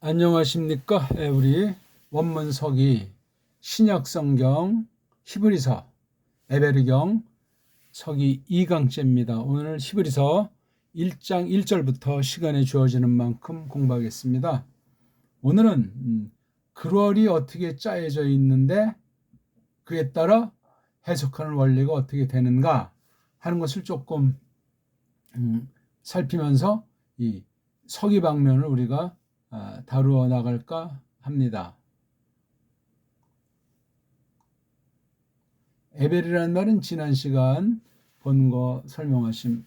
안녕하십니까? 우리 원문서기 신약성경 히브리서 에베르경 서기 2강째입니다. 오늘 히브리서 1장 1절부터 시간이 주어지는 만큼 공부하겠습니다. 오늘은 글월이 어떻게 짜여져 있는데 그에 따라 해석하는 원리가 어떻게 되는가 하는 것을 조금 살피면서 이 서기 방면을 우리가 다루어 나갈까 합니다. 에벨이라는 말은 지난 시간 본 거 설명하신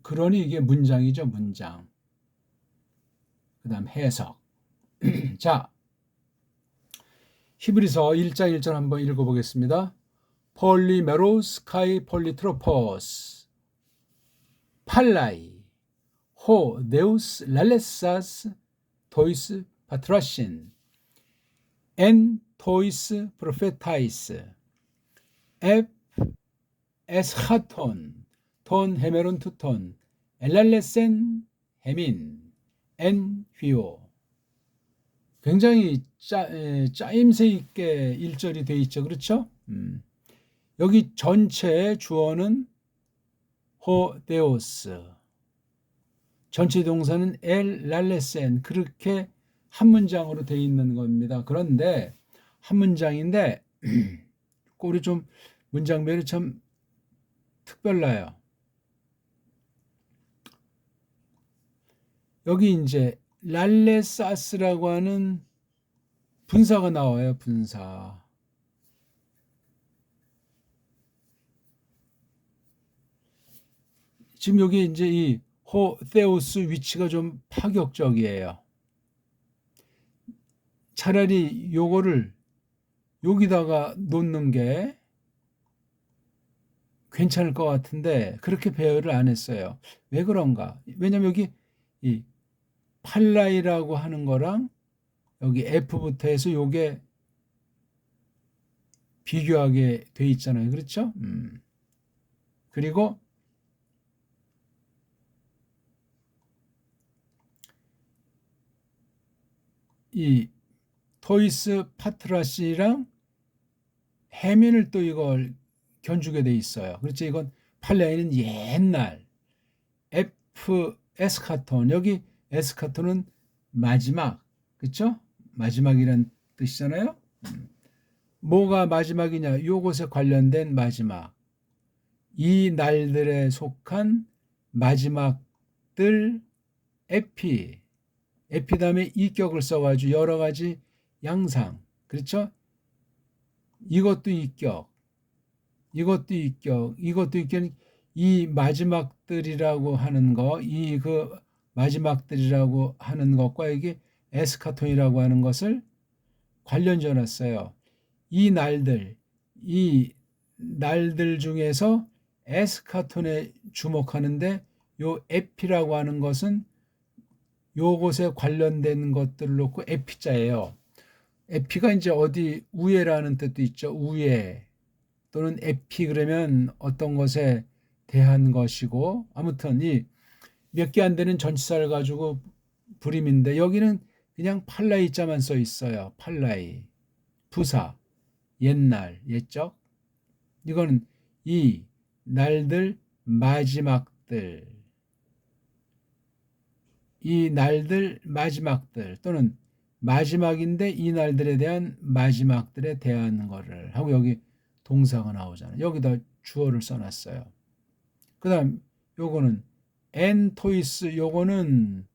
그러니 이게 문장이죠, 문장. 그 다음 해석. 자, 히브리서 1장 1절 한번 읽어보겠습니다. 폴리메로스 카이 폴리트로포스 팔라이 호 네우스 랄레사스 토이스 파트라신 엔 토이스 프로페타이스 앱 에스하톤 톤 헤메론 투톤 엘랄레센 헤민 엔 휘오. 굉장히 짜임새 있게 1절이 돼 있죠. 그렇죠? 여기 전체 주어는 호데오스, 전체 동사는 엘 랄레센, 그렇게 한 문장으로 돼 있는 겁니다. 그런데 한 문장인데 꼴이 좀 문장별이 참 특별나요. 여기 이제 랄레사스라고 하는 분사가 나와요. 분사. 지금 여기 이제 이 호데오스 위치가 좀 파격적이에요. 차라리 요거를 여기다가 놓는 게 괜찮을 것 같은데 그렇게 배열을 안 했어요. 왜 그런가? 왜냐면 여기 이 팔라이라고 하는 거랑 여기 F부터 해서 요게 비교하게 돼 있잖아요. 그렇죠? 그리고 이 토이스 파트라시랑 해민을 또 이걸 견주게 돼 있어요. 그렇죠? 이건 팔라이는 옛날 F 에스카톤, 여기 에스카톤은 마지막, 그렇죠? 마지막이란 뜻이잖아요. 뭐가 마지막이냐? 요것에 관련된 마지막. 이 날들에 속한 마지막들 에피 다음에 이격을 써가지고 여러 가지 양상, 그렇죠? 이것도 이격, 이것도 이격, 이것도 이격. 이 마지막들이라고 하는 거, 이 그 마지막들이라고 하는 것과 이게 에스카톤이라고 하는 것을 관련지어 놨어요. 이 날들 중에서 에스카톤에 주목하는데 요 에피라고 하는 것은 요것에 관련된 것들을 놓고 에피자예요. 에피가 이제 어디 우애라는 뜻도 있죠. 우애 또는 에피 그러면 어떤 것에 대한 것이고, 아무튼 이 몇 개 안 되는 전치사를 가지고 불임인데 여기는 그냥 팔라이 자만 써 있어요. 팔라이 부사 옛날 옛적. 이거는 이 날들 마지막들, 이 날들 마지막들 또는 마지막인데 이 날들에 대한 마지막들에 대한 거를 하고 여기 동사가 나오잖아요. 여기다 주어를 써놨어요. 그 다음 요거는 엔토이스, 요거는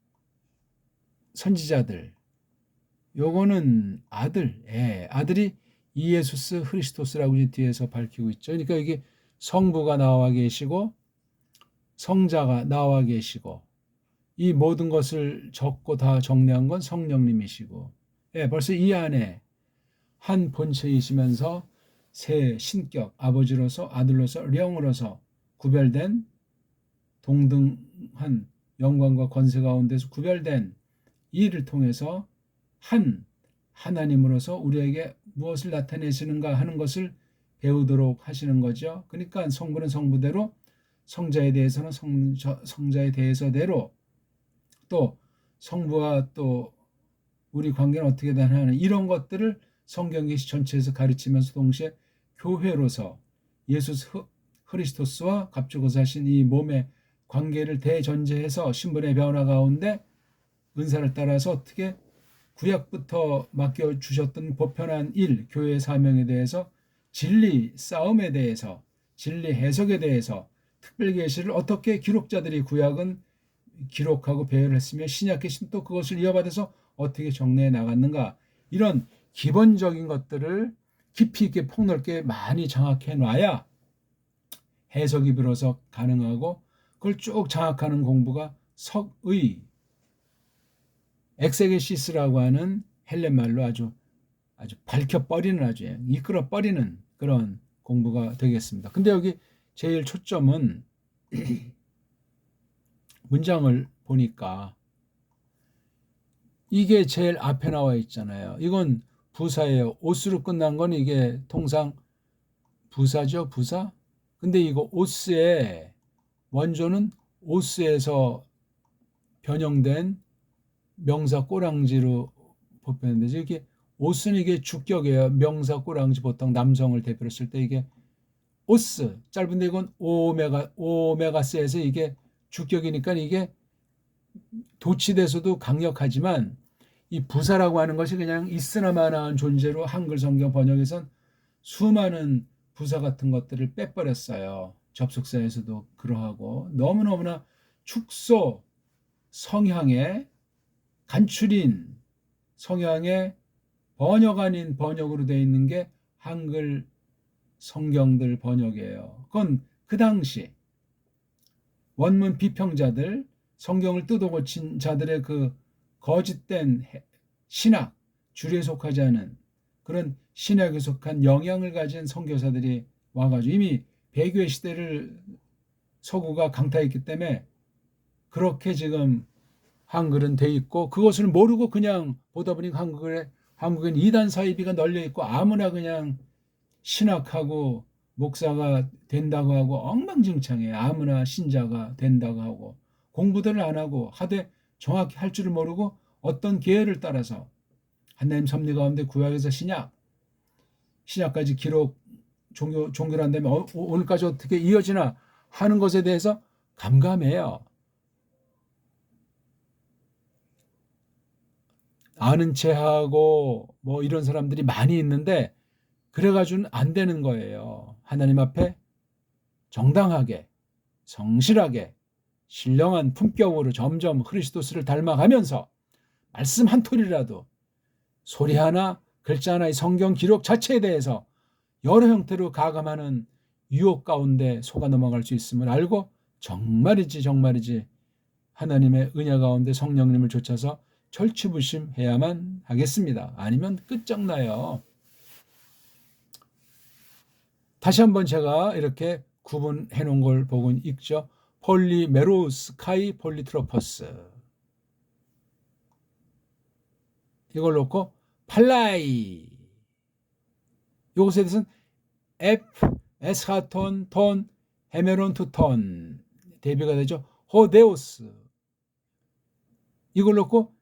선지자들, 요거는 아들, 아들이 이예수스 흐리스토스라고 뒤에서 밝히고 있죠. 그러니까 여기 성부가 나와 계시고 성자가 나와 계시고 이 모든 것을 적고 다 정리한 건 성령님이시고, 벌써 이 안에 한 본체이시면서 새 신격, 아버지로서 아들로서 영으로서 구별된 동등한 영광과 권세 가운데서 구별된 이를 통해서 한 하나님으로서 우리에게 무엇을 나타내시는가 하는 것을 배우도록 하시는 거죠. 그러니까 성부는 성부대로, 성자에 대해서는 성자에 대해서대로, 또 성부와 또 우리 관계는 어떻게 되나 이런 것들을 성경 계시 전체에서 가르치면서 동시에 교회로서 예수 그리스도스와 갑주고사신 이 몸의 관계를 대전제해서 신분의 변화 가운데 은사를 따라서 어떻게 구약부터 맡겨주셨던 보편한 일, 교회의 사명에 대해서 진리 싸움에 대해서 진리 해석에 대해서 특별계시를 어떻게 기록자들이 구약은 기록하고 배열을 했으며 신약 계시는 또 그것을 이어받아서 어떻게 정리해 나갔는가 이런 기본적인 것들을 깊이 있게 폭넓게 많이 장악해 놔야 해석이 비로소 가능하고 그걸 쭉 장악하는 공부가 석의 엑세게시스라고 하는 헬렌 말로 아주 밝혀버리는 아주 이끌어버리는 그런 공부가 되겠습니다. 근데 여기 제일 초점은 문장을 보니까 이게 제일 앞에 나와 있잖아요. 이건 부사예요. 오스로 끝난 건 이게 통상 부사죠. 부사. 근데 이거 오스의 원조는 오스에서 변형된 명사 꼬랑지로 보편인데 이게 오스는 이게 주격이에요. 명사 꼬랑지 보통 남성을 대표로 쓸 때 이게 오스 짧은데 이건 오메가스에서 이게 주격이니까 이게 도치돼서도 강력하지만 이 부사라고 하는 것이 그냥 있으나마나한 존재로 한글 성경 번역에선 수많은 부사 같은 것들을 빼버렸어요. 접속사에서도 그러하고 너무너무나 축소 성향의 간추린 성향의 번역 아닌 번역으로 되어 있는 게 한글 성경들 번역이에요. 그건 그 당시 원문 비평자들 성경을 뜯어고친 자들의 그 거짓된 신학 주류에 속하지 않은 그런 신학에 속한 영향을 가진 선교사들이 와가지고 이미 배교의 시대를 서구가 강타했기 때문에 그렇게 지금 한글은 돼 있고 그것을 모르고 그냥 보다 보니 한국엔 이단 사이비가 널려 있고 아무나 그냥 신학하고 목사가 된다고 하고 엉망진창해. 아무나 신자가 된다고 하고 공부들을 안 하고 하되 정확히 할 줄을 모르고 어떤 계열을 따라서 하나님 섭리 가운데 구약에서 신약까지 기록 종교를 한다면 오늘까지 어떻게 이어지나 하는 것에 대해서 감감해요. 아는 체하고 뭐 이런 사람들이 많이 있는데 그래가지고는 안 되는 거예요. 하나님 앞에 정당하게 성실하게 신령한 품격으로 점점 그리스도스를 닮아가면서 말씀 한 톨이라도 소리 하나 글자 하나의 성경 기록 자체에 대해서 여러 형태로 가감하는 유혹 가운데 속아 넘어갈 수 있음을 알고 정말이지 하나님의 은혜 가운데 성령님을 좇아서 절치부심해야만 하겠습니다. 아니면 끝장나요. 다시 한번 제가 이렇게 구분해 놓은 걸 보고 읽죠. 폴리메로스 카이 폴리트로퍼스 이걸 놓고 팔라이 이것에 대해서는 F, 에스하톤, 톤, 헤메론 투 톤 대비가 되죠. 호데오스 이걸 놓고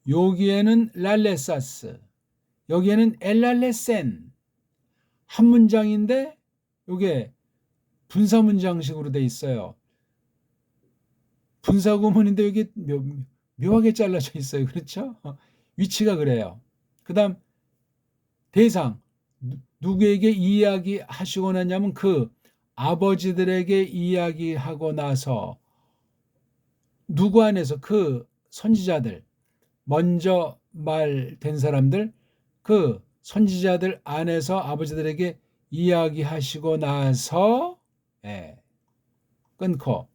여기에는 랄레사스 여기에는 엘랄레센 한 문장인데 이게 분사 문장식으로 돼 있어요. 분사 구문인데 여기 묘하게 잘라져 있어요. 그렇죠? 위치가 그래요. 그 다음 대상 누구에게 이야기하시고 나냐면 그 아버지들에게 이야기하고 나서 누구 안에서 그 선지자들 먼저 말된 사람들 그 선지자들 안에서 아버지들에게 이야기하시고 나서 끊고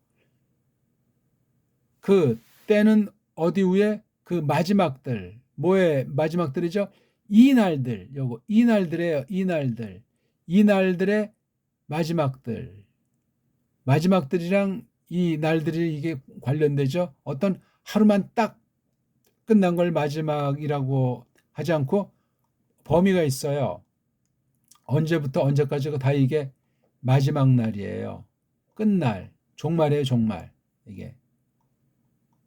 그 때는 어디 후에 그 마지막들 뭐의 마지막들이죠? 이날들 요거 이날들이에요. 이날들의 마지막들이랑 이 날들이 이게 관련되죠. 어떤 하루만 딱 끝난 걸 마지막이라고 하지 않고 범위가 있어요. 언제부터 언제까지가 다 이게 마지막 날이에요. 끝날, 종말이에요, 종말. 이게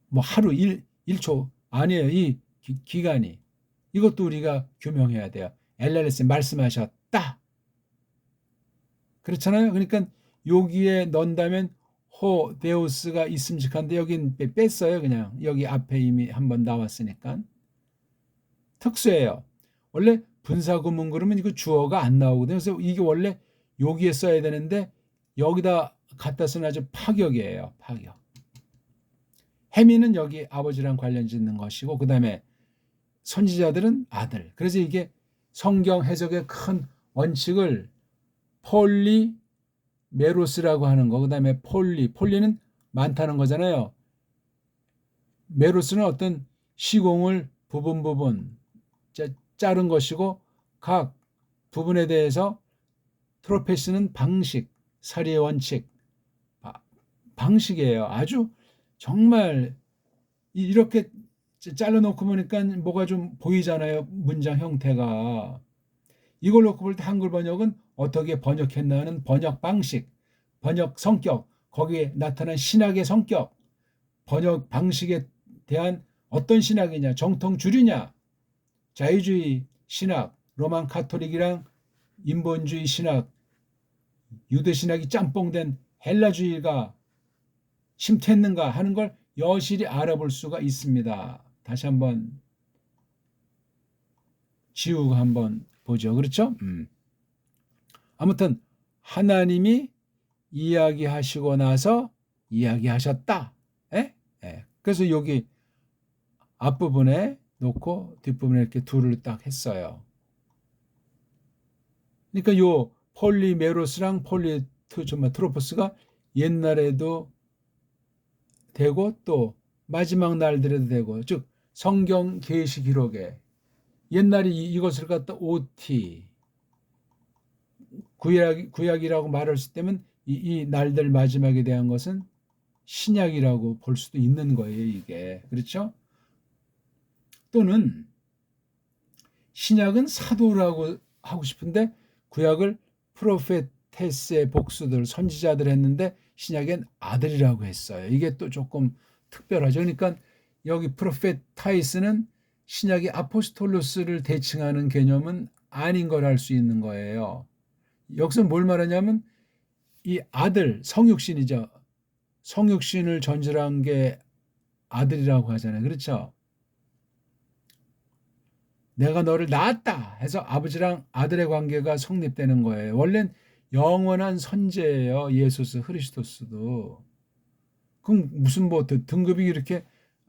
뭐 하루 1초 아니에요. 이 기간이. 이것도 우리가 규명해야 돼요. LLS 말씀하셨다. 그렇잖아요. 그러니까 여기에 넣는다면 호 데우스가 있음직한데 여긴 뺐어요. 그냥 여기 앞에 이미 한번 나왔으니까. 특수예요. 원래 분사구문 그러면 이거 주어가 안 나오거든요. 그래서 이게 원래 여기에 써야 되는데 여기다 갖다 쓰는 아주 파격이에요. 파격. 해미는 여기 아버지랑 관련 짓는 것이고 그 다음에 선지자들은 아들. 그래서 이게 성경 해석의 큰 원칙을 폴리 메로스라고 하는 거. 그 다음에 폴리는 많다는 거잖아요. 메로스는 어떤 시공을 부분 자른 것이고 각 부분에 대해서 트로페스는 방식, 사리의 원칙, 방식이에요. 아주 정말 이렇게 잘라놓고 보니까 뭐가 좀 보이잖아요. 문장 형태가. 이걸 놓고 볼 때 한글 번역은 어떻게 번역했나 하는 번역 방식, 번역 성격, 거기에 나타난 신학의 성격, 번역 방식에 대한 어떤 신학이냐, 정통 주류냐, 자유주의 신학, 로만 카톨릭이랑 인본주의 신학, 유대 신학이 짬뽕된 헬라주의가 침투했는가 하는 걸 여실히 알아볼 수가 있습니다. 다시 한번 지우고 한번 보죠. 그렇죠? 아무튼 하나님이 이야기하시고 나서 이야기하셨다. 에? 에. 그래서 여기 앞부분에 놓고 뒷부분에 이렇게 둘을 딱 했어요. 그러니까 요 폴리메로스랑 트로포스가 옛날에도 되고 또 마지막 날들에도 되고, 즉 성경 계시 기록에 옛날에 이것을 갖다 OT 구약이라고 말할 수 있다면 이 날들 마지막에 대한 것은 신약이라고 볼 수도 있는 거예요. 이게 그렇죠? 또는 신약은 사도라고 하고 싶은데 구약을 프로페테스의 복수들 선지자들 했는데 신약엔 아들이라고 했어요. 이게 또 조금 특별하죠. 그러니까 여기 프로페타이스는 신약의 아포스톨로스를 대칭하는 개념은 아닌 걸 알 수 있는 거예요. 여기서 뭘 말하냐면 이 아들, 성육신이죠. 성육신을 전제한 게 아들이라고 하잖아요. 그렇죠? 내가 너를 낳았다 해서 아버지랑 아들의 관계가 성립되는 거예요. 원래는 영원한 선제예요. 예수스 그리스도스도. 그럼 무슨 뭐 등급이 이렇게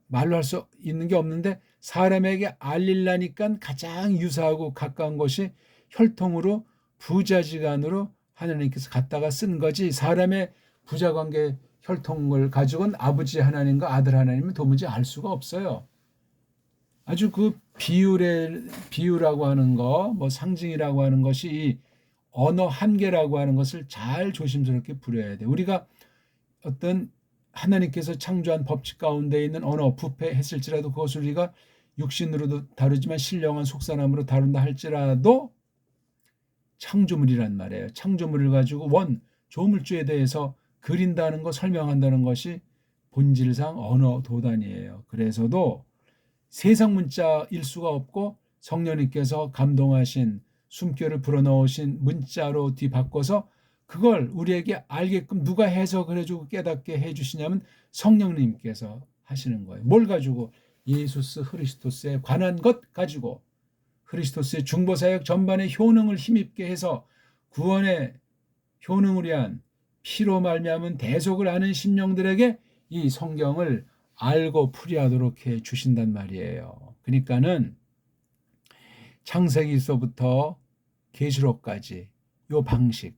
말로 할 수 있는 게 없는데 사람에게 알릴라니까 가장 유사하고 가까운 것이 혈통으로 부자지간으로 하나님께서 갖다가 쓴 거지, 사람의 부자관계 혈통을 가지고는 아버지 하나님과 아들 하나님은 도무지 알 수가 없어요. 아주 그 비유라고 하는 거, 뭐 상징이라고 하는 것이 이 언어 한계라고 하는 것을 잘 조심스럽게 부려야 돼. 우리가 어떤 하나님께서 창조한 법칙 가운데 있는 언어 부패했을지라도 그것을 우리가 육신으로도 다루지만 신령한 속사람으로 다룬다 할지라도 창조물이란 말이에요. 창조물을 가지고 조물주에 대해서 그린다는 것, 설명한다는 것이 본질상 언어 도단이에요. 그래서도 세상 문자일 수가 없고 성령님께서 감동하신 숨결을 불어넣으신 문자로 뒤바꿔서 그걸 우리에게 알게끔 누가 해석을 해주고 깨닫게 해주시냐면 성령님께서 하시는 거예요. 뭘 가지고? 예수스 그리스도스에 관한 것 가지고 그리스도스의 중보사역 전반의 효능을 힘입게 해서 구원의 효능을 위한 피로 말미암은 대속을 아는 심령들에게 이 성경을 알고 풀이하도록 해 주신단 말이에요. 그러니까는 창세기서부터 계시록까지 요 방식,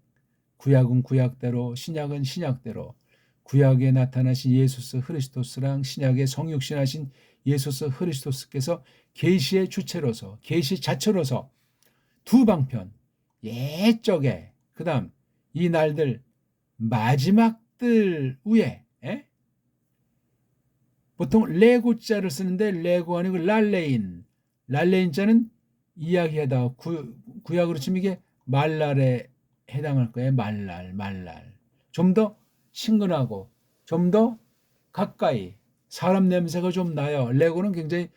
구약은 구약대로, 신약은 신약대로, 구약에 나타나신 예수스 그리스도스랑 신약에 성육신하신 예수스 그리스도스께서 계시의 주체로서, 계시 자체로서 두 방편, 옛적에, 그 다음 이 날들 마지막들 위에, 보통 레고자를 쓰는데 레고 아니고 랄레인 자는 이야기하다 구약으로 치면 이게 말랄에 해당할 거예요. 말랄. 좀 더 친근하고 좀 더 가까이, 사람 냄새가 좀 나요. 레고는 굉장히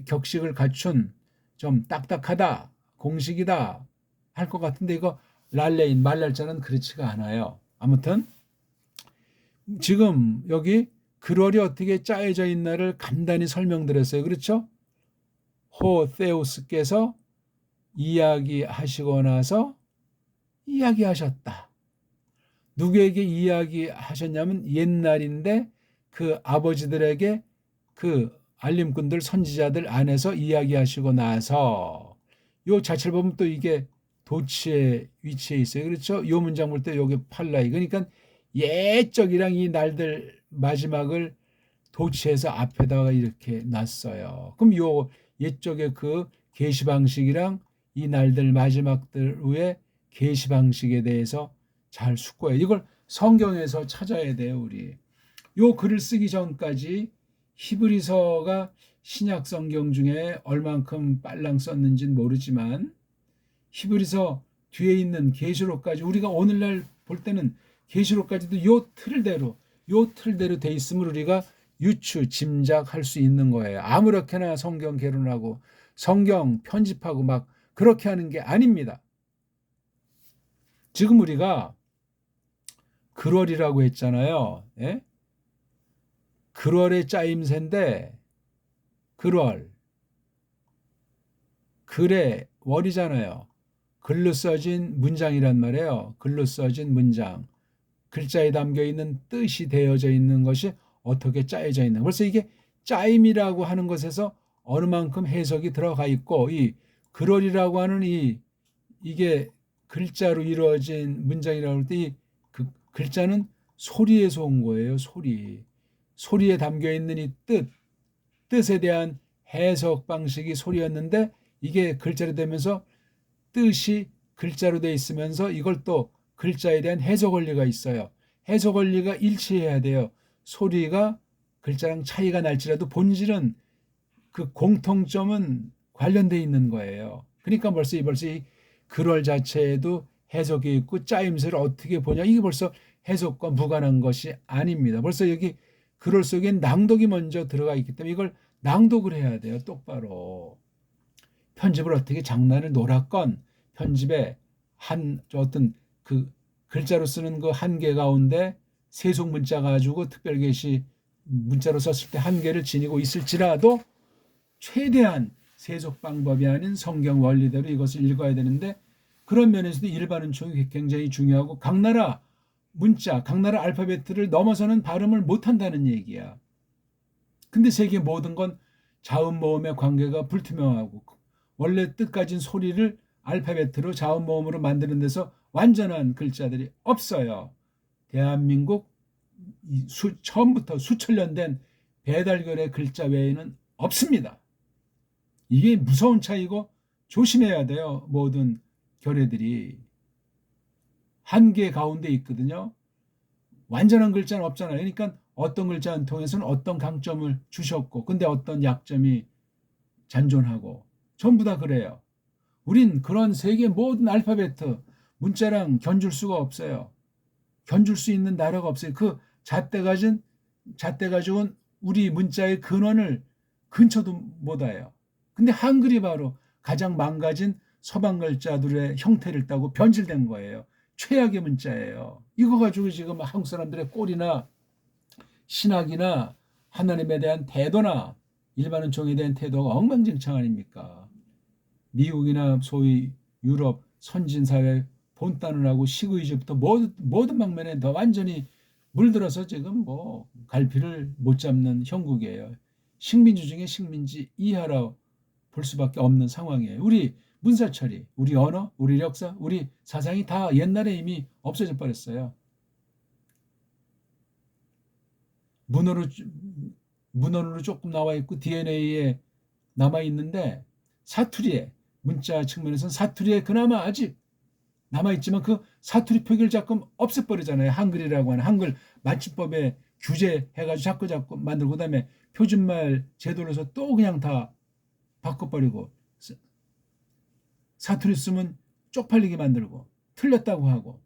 격식을 갖춘 좀 딱딱하다, 공식이다 할 것 같은데 이거 랄레인 말랄자는 그렇지가 않아요. 아무튼 지금 여기 글월이 어떻게 짜여져 있나를 간단히 설명드렸어요. 그렇죠? 호세우스께서 이야기하시고 나서 이야기하셨다. 누구에게 이야기하셨냐면 옛날인데 그 아버지들에게 그 알림꾼들 선지자들 안에서 이야기하시고 나서 요 자체를 보면 또 이게 도치의 위치에 있어요. 그렇죠? 요 문장 볼 때 요게 팔라이. 그러니까 옛적이랑 이 날들 마지막을 도치해서 앞에다가 이렇게 놨어요. 그럼 요 옛적의 그 계시 방식이랑 이 날들 마지막들 후에 계시 방식에 대해서 잘 숙고해. 이걸 성경에서 찾아야 돼요, 우리. 요 글을 쓰기 전까지 히브리서가 신약 성경 중에 얼만큼 빨랑 썼는지는 모르지만 히브리서 뒤에 있는 계시록까지 우리가 오늘날 볼 때는 계시록까지도 요 틀대로 돼 있음을 우리가 유추 짐작할 수 있는 거예요. 아무렇게나 성경 개론하고 성경 편집하고 막 그렇게 하는 게 아닙니다. 지금 우리가 글월이라고 했잖아요. 예? 글월의 짜임새인데 글월 글의 월이잖아요. 글로 써진 문장이란 말이에요. 글로 써진 문장. 글자에 담겨 있는 뜻이 되어져 있는 것이 어떻게 짜여져 있는. 벌써 이게 짜임이라고 하는 것에서 어느 만큼 해석이 들어가 있고 이 글월이라고 하는 이게 글자로 이루어진 문장이라고 할 때 이 그 글자는 소리에서 온 거예요. 소리에 담겨 있는 이 뜻에 대한 해석 방식이 소리였는데 이게 글자로 되면서 뜻이 글자로 돼 있으면서 이걸 또 글자에 대한 해석 원리가 있어요. 해석 원리가 일치해야 돼요. 소리가 글자랑 차이가 날지라도 본질은 그 공통점은 관련돼 있는 거예요. 그러니까 벌써 이 글월 자체에도 해석이 있고 짜임새를 어떻게 보냐 이게 벌써 해석과 무관한 것이 아닙니다. 벌써 여기 글월 속엔 낭독이 먼저 들어가 있기 때문에 이걸 낭독을 해야 돼요. 똑바로. 편집을 어떻게 장난을 놀았건 편집에 어떤 그 글자로 쓰는 그 한계 가운데 세속 문자 가지고 특별 계시 문자로 썼을 때 한계를 지니고 있을지라도 최대한 세속 방법이 아닌 성경 원리대로 이것을 읽어야 되는데 그런 면에서도 일반 은총이 굉장히 중요하고 각 나라 문자, 각 나라 알파벳을 넘어서는 발음을 못한다는 얘기야. 근데 세계 모든 건 자음 모음의 관계가 불투명하고 원래 뜻 가진 소리를 알파벳으로 자음 모음으로 만드는 데서 완전한 글자들이 없어요. 대한민국 처음부터 수천 년 된 배달결의 글자 외에는 없습니다. 이게 무서운 차이고 조심해야 돼요. 모든 결의들이 한계 가운데 있거든요. 완전한 글자는 없잖아요. 그러니까 어떤 글자는 통해서는 어떤 강점을 주셨고 근데 어떤 약점이 잔존하고 전부 다 그래요. 우린 그런 세계 모든 알파벳 문자랑 견줄 수가 없어요. 견줄 수 있는 나라가 없어요. 그 잣대 가지고는 우리 문자의 근원을 근처도 못 와요. 근데 한글이 바로 가장 망가진 서방 글자들의 형태를 따고 변질된 거예요. 최악의 문자예요. 이거 가지고 지금 한국 사람들의 꼴이나 신학이나 하나님에 대한 태도나 일반 은총에 대한 태도가 엉망진창 아닙니까? 미국이나 소위 유럽 선진사회 본따는 하고 시구이즈부터 모든 방면에 더 완전히 물들어서 지금 뭐 갈피를 못 잡는 형국이에요. 식민지 중에 식민지 이하라 볼 수밖에 없는 상황이에요. 우리 문사처리, 우리 언어, 우리 역사, 우리 사상이 다 옛날에 이미 없어져 버렸어요. 문헌으로 조금 나와 있고 DNA에 남아 있는데 사투리에 문자 측면에서는 사투리에 그나마 아직 남아 있지만 그 사투리 표기를 자꾸 없애버리잖아요. 한글이라고 하는 한글 맞춤법에 규제해가지고 자꾸 만들고 그다음에 표준말 제도로서 또 그냥 다 바꿔버리고 사투리 쓰면 쪽팔리게 만들고 틀렸다고 하고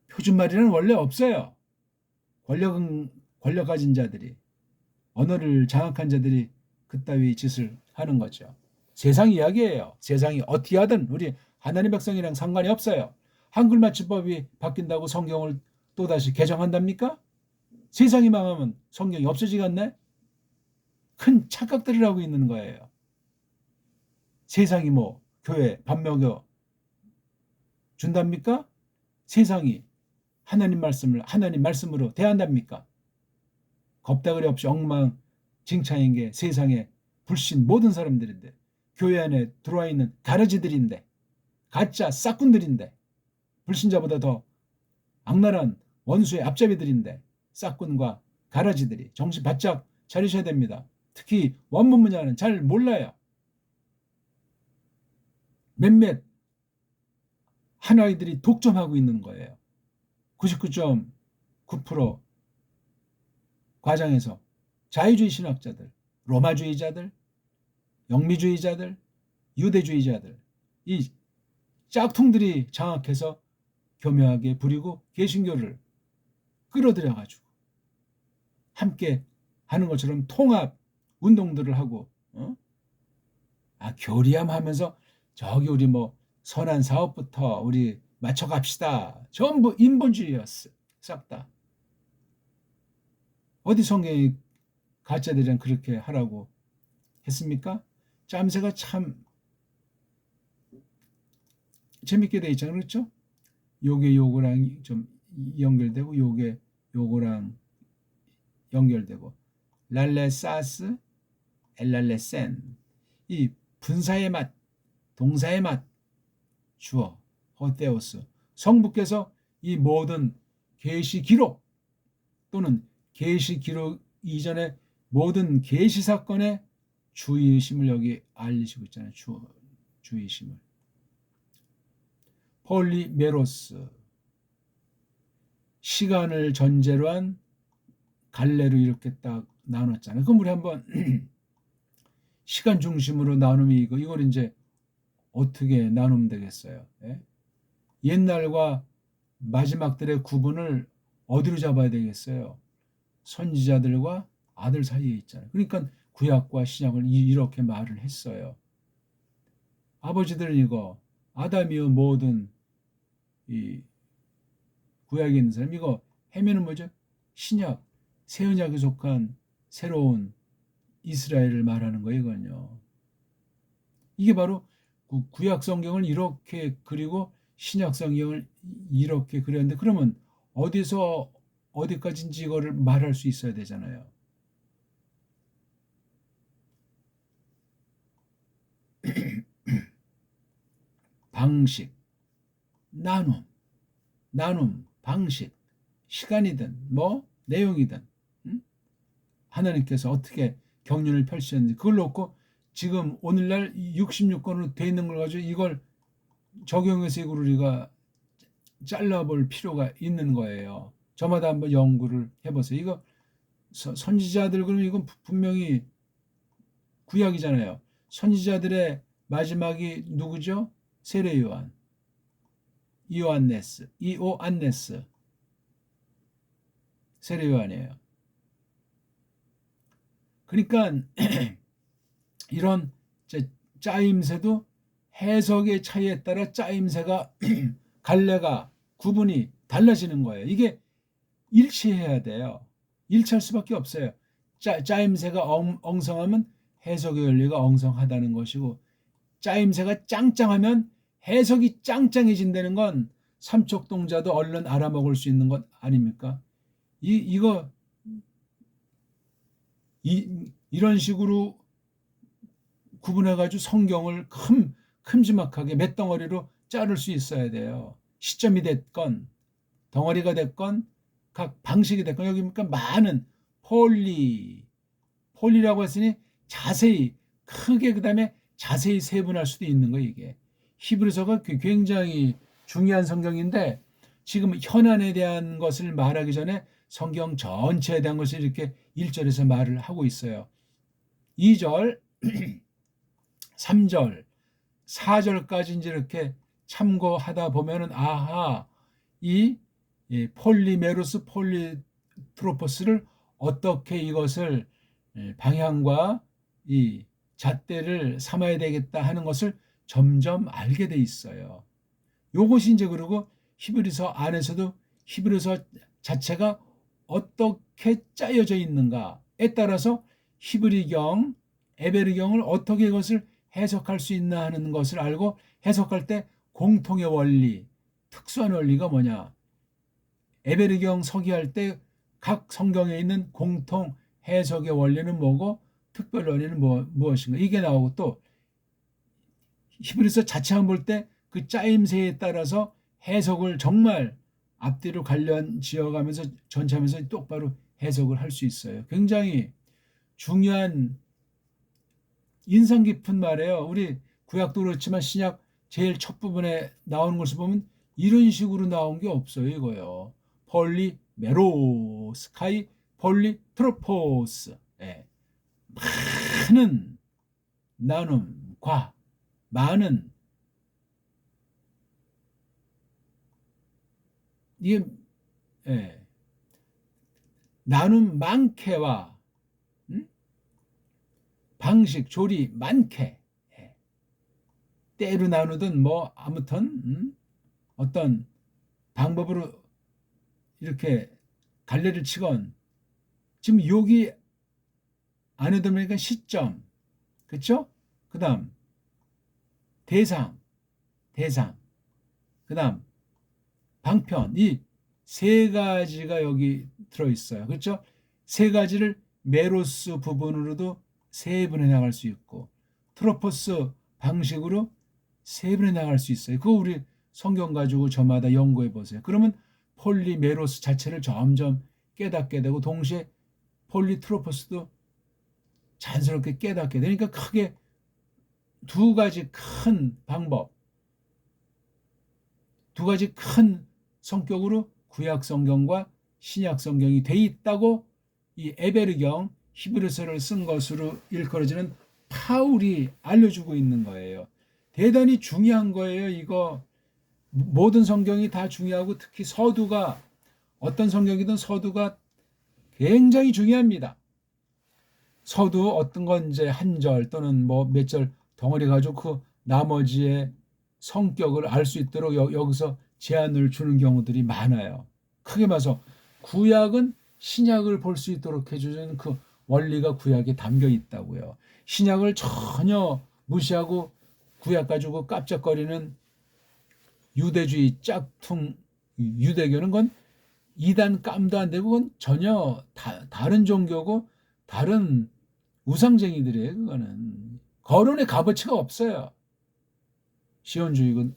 표준말이라는 원래 없어요. 권력 가진 자들이 언어를 장악한 자들이 그따위 짓을 하는 거죠. 세상 이야기예요. 세상이 어떻게 하든 우리 하나님 백성이랑 상관이 없어요. 한글 맞춤법이 바뀐다고 성경을 또다시 개정한답니까? 세상이 망하면 성경이 없어지겠네? 큰 착각들을 하고 있는 거예요. 세상이 뭐 교회 밥 먹여 준답니까? 세상이 하나님 말씀을 하나님 말씀으로 대한답니까? 겁다그리 없이 엉망진창인 게 세상에 불신 모든 사람들인데, 교회 안에 들어와 있는 가라지들인데, 가짜 싹군들인데, 불신자보다 더 악랄한 원수의 앞잡이들인데, 싹군과 가라지들이 정신 바짝 차리셔야 됩니다. 특히 원문 분야는 잘 몰라요. 몇몇 한 아이들이 독점하고 있는 거예요. 99.9% 과정에서 자유주의 신학자들, 로마주의자들, 영미주의자들, 유대주의자들, 이 짝퉁들이 장악해서 교묘하게 부리고 개신교를 끌어들여가지고 함께 하는 것처럼 통합 운동들을 하고, 교리함 하면서 저기 우리 뭐 선한 사업부터 우리 맞춰갑시다. 전부 인본주의였어. 싹 다. 어디 성경이 가짜들이랑 그렇게 하라고 했습니까? 짬새가 참 재밌게 돼 있잖아요. 그렇죠? 요게 요거랑 좀 연결되고 요게 요거랑 연결되고 랄레사스 엘랄레센, 이 분사의 맛, 동사의 맛, 주어 호테오스, 성부께서 이 모든 계시 기록 또는 계시 기록 이전의 모든 계시 사건의 주의심을 여기 알리시고 있잖아요. 주의심을. 폴리메로스, 시간을 전제로 한 갈래로 이렇게 딱 나눴잖아요. 그럼 우리 한번 시간 중심으로 나눔이 이걸 이제 어떻게 나누면 되겠어요? 예? 옛날과 마지막들의 구분을 어디로 잡아야 되겠어요? 선지자들과 아들 사이에 있잖아요. 그러니까 구약과 신약을 이렇게 말을 했어요. 아버지들은 이거 아담이요 모든 이 구약에 있는 사람 이거 해면은 뭐죠? 신약, 새 언약에 속한 새로운 이스라엘을 말하는 거예요. 이건요. 이게 바로 구약 성경을 이렇게 그리고 신약 성경을 이렇게 그렸는데, 그러면 어디서 어디까지인지 이거를 말할 수 있어야 되잖아요. 방식, 나눔, 방식, 시간이든 뭐 내용이든 하나님께서 어떻게 경륜을 펼치셨는지 그걸 놓고 지금 오늘날 66권으로 돼 있는 걸 가지고 이걸 적용해서 이걸 우리가 잘라볼 필요가 있는 거예요. 저마다 한번 연구를 해보세요. 이거 선지자들, 그러면 이건 분명히 구약이잖아요. 선지자들의 마지막이 누구죠? 세례 요한, 이오안네스 세례 요한이에요. 그러니까 이런 짜임새도 해석의 차이에 따라 짜임새가 갈래가 구분이 달라지는 거예요. 이게 일치해야 돼요. 일치할 수밖에 없어요. 짜임새가 엉성하면 해석의 원리가 엉성하다는 것이고, 짜임새가 짱짱하면 해석이 짱짱해진다는 건 삼척동자도 얼른 알아먹을 수 있는 것 아닙니까? 이런 식으로 구분해가지고 성경을 큼지막하게 몇 덩어리로 자를 수 있어야 돼요. 시점이 됐건 덩어리가 됐건 각 방식이 됐건, 여기 보니까 많은 폴리라고 했으니 자세히 크게 그다음에 자세히 세분할 수도 있는 거예요. 이게 히브리서가 굉장히 중요한 성경인데, 지금 현안에 대한 것을 말하기 전에 성경 전체에 대한 것을 이렇게 1절에서 말을 하고 있어요. 2절, 3절, 4절까지 이제 이렇게 참고하다 보면은 이 폴리메로스 폴리트로포스를 어떻게 이것을 방향과 이 잣대를 삼아야 되겠다 하는 것을 점점 알게 돼 있어요. 요것이 이제 그리고 히브리서 안에서도 히브리서 자체가 어떻게 짜여져 있는가에 따라서 히브리경, 에베르경을 어떻게 이것을 해석할 수 있나 하는 것을 알고 해석할 때 공통의 원리, 특수한 원리가 뭐냐. 에베르경 서기할 때 각 성경에 있는 공통 해석의 원리는 뭐고 특별 원리는 무엇인가. 이게 나오고 또 히브리서 자체만 볼 때 그 짜임새에 따라서 해석을 정말 앞뒤로 관련 지어가면서 전체하면서 똑바로 해석을 할 수 있어요. 굉장히 중요한 인상 깊은 말이에요. 우리 구약도 그렇지만 신약 제일 첫 부분에 나오는 것을 보면 이런 식으로 나온 게 없어요. 이거요. 폴리메로스, 카이 폴리트로포스. 예. 많은 나눔과 많은 이게 예. 나눔 많게와 방식 조리 많게 예. 때로 나누든 뭐 아무튼 어떤 방법으로 이렇게 갈래를 치건 지금 여기 안에 들으니까 시점 그렇죠? 그다음 대상 그다음 방편 이 세 가지가 여기 들어 있어요. 그렇죠? 세 가지를 메로스 부분으로도 세분해 나갈 수 있고 트로포스 방식으로 세분해 나갈 수 있어요. 그거 우리 성경 가지고 저마다 연구해 보세요. 그러면 폴리메로스 자체를 점점 깨닫게 되고 동시에 폴리트로포스도 자연스럽게 깨닫게 되니까 크게 두 가지 큰 방법, 두 가지 큰 성격으로 구약 성경과 신약 성경이 돼 있다고 이 에베르경 히브리서를 쓴 것으로 일컬어지는 파울이 알려주고 있는 거예요. 대단히 중요한 거예요. 이거 모든 성경이 다 중요하고 특히 서두가 어떤 성경이든 서두가 굉장히 중요합니다. 서두 어떤 건 이제 한 절 또는 뭐 몇 절 덩어리 가지고 그 나머지의 성격을 알 수 있도록 여기서 제안을 주는 경우들이 많아요. 크게 봐서 구약은 신약을 볼 수 있도록 해주는 그 원리가 구약에 담겨 있다고요. 신약을 전혀 무시하고 구약 가지고 깜짝거리는 유대주의 짝퉁 유대교는 건 이단 깜도 안 되고 그건 전혀 다른 종교고 다른 우상쟁이들이에요. 그거는 거론의 값어치가 없어요. 시온주의고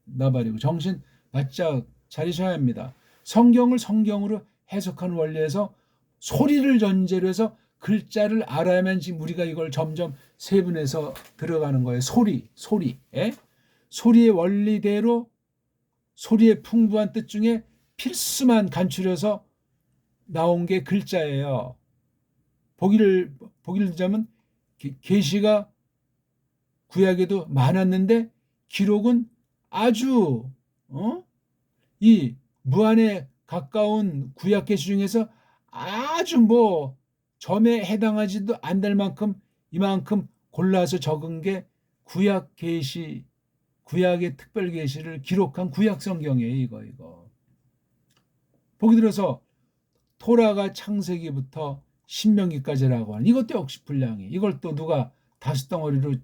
나발이고 정신 바짝 차리셔야 합니다. 성경을 성경으로 해석하는 원리에서 소리를 전제로 해서 글자를 알아야만 지금 우리가 이걸 점점 세분해서 들어가는 거예요. 소리. 예? 소리의 원리대로 소리의 풍부한 뜻 중에 필수만 간추려서 나온 게 글자예요. 보기를 들자면 계시가 구약에도 많았는데 기록은 아주 이 무한에 가까운 구약 계시 중에서 아주 뭐 점에 해당하지도 않을 만큼 이만큼 골라서 적은 게 구약 계시, 구약의 특별 계시를 기록한 구약 성경이에요. 이거. 보기 들어서 토라가 창세기부터 신명기까지라고 하는 이것도 역시 분량이 이걸 또 누가 다섯 덩어리로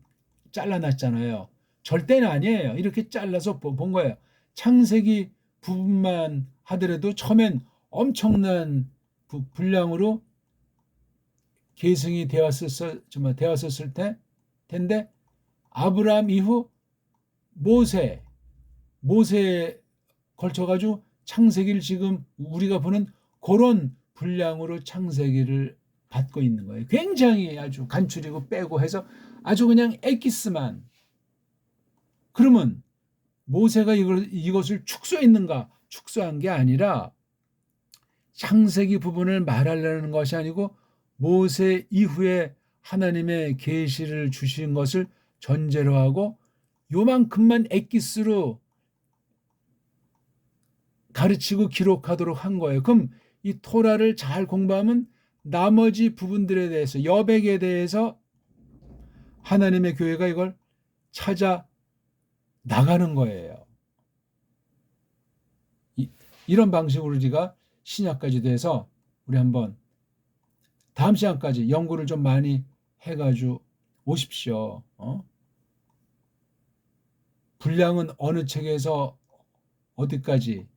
잘라놨잖아요. 절대는 아니에요. 이렇게 잘라서 본 거예요. 창세기 부분만 하더라도 처음엔 엄청난 분량으로 계승이 되었었을 텐데 아브라함 이후 모세에 걸쳐가지고 창세기를 지금 우리가 보는 그런 분량으로 창세기를 받고 있는 거예요. 굉장히 아주 간추리고 빼고 해서 아주 그냥 엑기스만. 그러면 모세가 이것을 축소했는가? 축소한 게 아니라 창세기 부분을 말하려는 것이 아니고 모세 이후에 하나님의 계시를 주신 것을 전제로 하고 요만큼만 엑기스로 가르치고 기록하도록 한 거예요. 그럼 이 토라를 잘 공부하면 나머지 부분들에 대해서 여백에 대해서 하나님의 교회가 이걸 찾아 나가는 거예요. 이런 방식으로 우리가 신약까지도 해서 우리 한번 다음 시간까지 연구를 좀 많이 해가지고 오십시오. 분량은 어느 책에서 어디까지,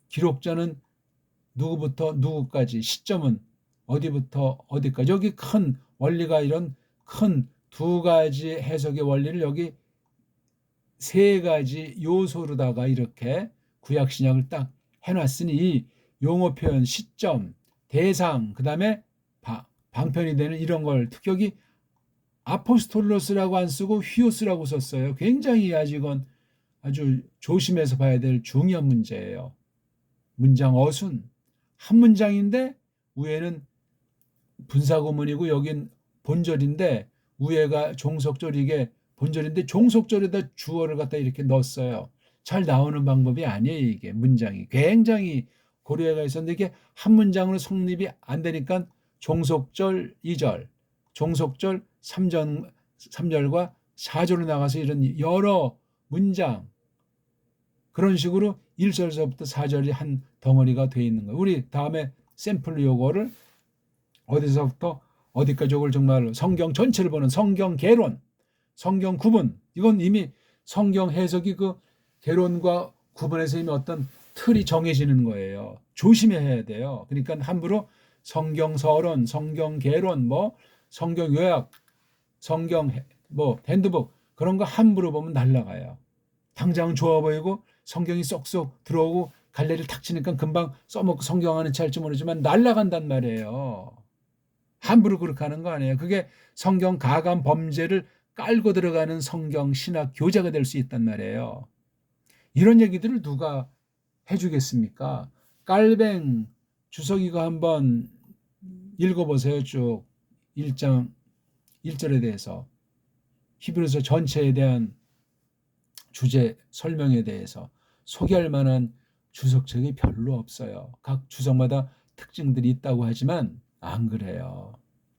기록자는 누구부터 누구까지, 시점은 어디부터 어디까지, 여기 큰 원리가 이런 큰 두 가지 해석의 원리를 여기 세 가지 요소로다가 이렇게 구약 신약을 딱 해놨으니 이 용어 표현, 시점, 대상, 그 다음에 방편이 되는 이런 걸 특히 여기 아포스톨로스라고 안 쓰고 휘오스라고 썼어요. 굉장히 아직은 아주 조심해서 봐야 될 중요한 문제예요. 문장 어순 한 문장인데 위에는 분사구문이고 여긴 본절인데 위에가 종속절, 이게 본절인데 종속절에다 주어를 갖다 이렇게 넣었어요. 잘 나오는 방법이 아니에요. 이게 문장이 굉장히 고려해가 있었는데 이게 한 문장으로 성립이 안 되니까 종속절 2절, 종속절 3절과 4절로 나가서 이런 여러 문장, 그런 식으로 1절에서부터 4절이 한 덩어리가 되어 있는 거예요. 우리 다음에 샘플 요거를 어디서부터 어디까지 요걸 정말 성경 전체를 보는 성경 개론, 성경 구분, 이건 이미 성경 해석이 그 개론과 구분에서 이미 어떤 틀이 정해지는 거예요. 조심해야 돼요. 그러니까 함부로 성경 서론, 성경 개론, 뭐 성경 요약, 성경 뭐 핸드북 그런 거 함부로 보면 날라가요. 당장은 좋아 보이고 성경이 쏙쏙 들어오고 갈래를 탁 치니까 금방 써먹고 성경하는 체 할지 모르지만 날라간단 말이에요. 함부로 그렇게 하는 거 아니에요. 그게 성경 가감 범죄를 깔고 들어가는 성경 신학 교재가 될 수 있단 말이에요. 이런 얘기들을 누가 해주겠습니까? 깔뱅 주석이가 한번 읽어보세요. 쭉 1장 1절에 대해서 히브리서 전체에 대한 주제 설명에 대해서 소개할 만한 주석책이 별로 없어요. 각 주석마다 특징들이 있다고 하지만 안 그래요.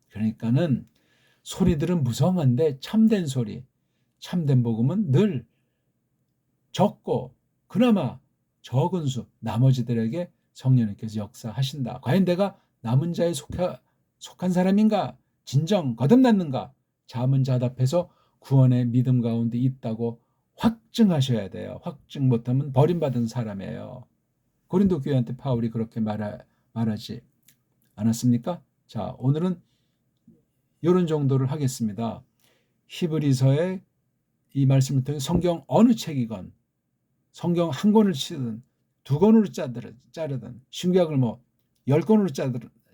그러니까는 소리들은 무성한데 참된 소리, 참된 복음은 늘 적고 그나마 적은 수 나머지들에게 성령님께서 역사하신다. 과연 내가 남은 자에 속한 사람인가? 진정 거듭났는가? 자문자답해서 구원의 믿음 가운데 있다고 확증하셔야 돼요. 확증 못하면 버림받은 사람이에요. 고린도 교회한테 바울이 그렇게 말하지 않았습니까? 자, 오늘은 이런 정도를 하겠습니다. 히브리서의 이 말씀을 통해 성경 어느 책이건 성경 한 권을 치든 두 권으로 자르든 신구약을 뭐 10권으로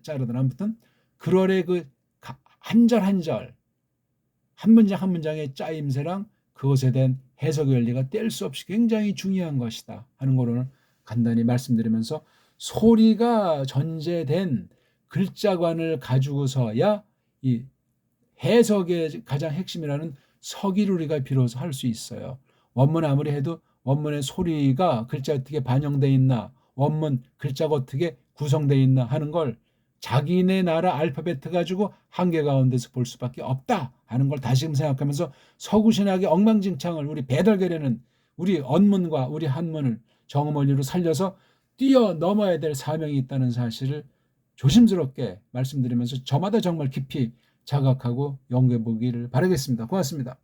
자르든 아무튼 그럴의 그 한 절 한 절, 한 문장 한 문장의 짜임새랑 그것에 대한 해석 원리가 뗄 수 없이 굉장히 중요한 것이다 하는 거를 간단히 말씀드리면서 소리가 전제된 글자관을 가지고서야 이 해석의 가장 핵심이라는 서기를 우리가 비로소 할 수 있어요. 원문 아무리 해도 원문의 소리가 글자 어떻게 반영되어 있나, 원문 글자가 어떻게 구성되어 있나 하는 걸 자기네 나라 알파벳 가지고 한계 가운데서 볼 수밖에 없다 하는 걸 다시금 생각하면서 서구신학의 엉망진창을 우리 배달결에는 우리 언문과 우리 한문을 정음 원리로 살려서 뛰어넘어야 될 사명이 있다는 사실을 조심스럽게 말씀드리면서 저마다 정말 깊이 자각하고 연구해 보기를 바라겠습니다. 고맙습니다.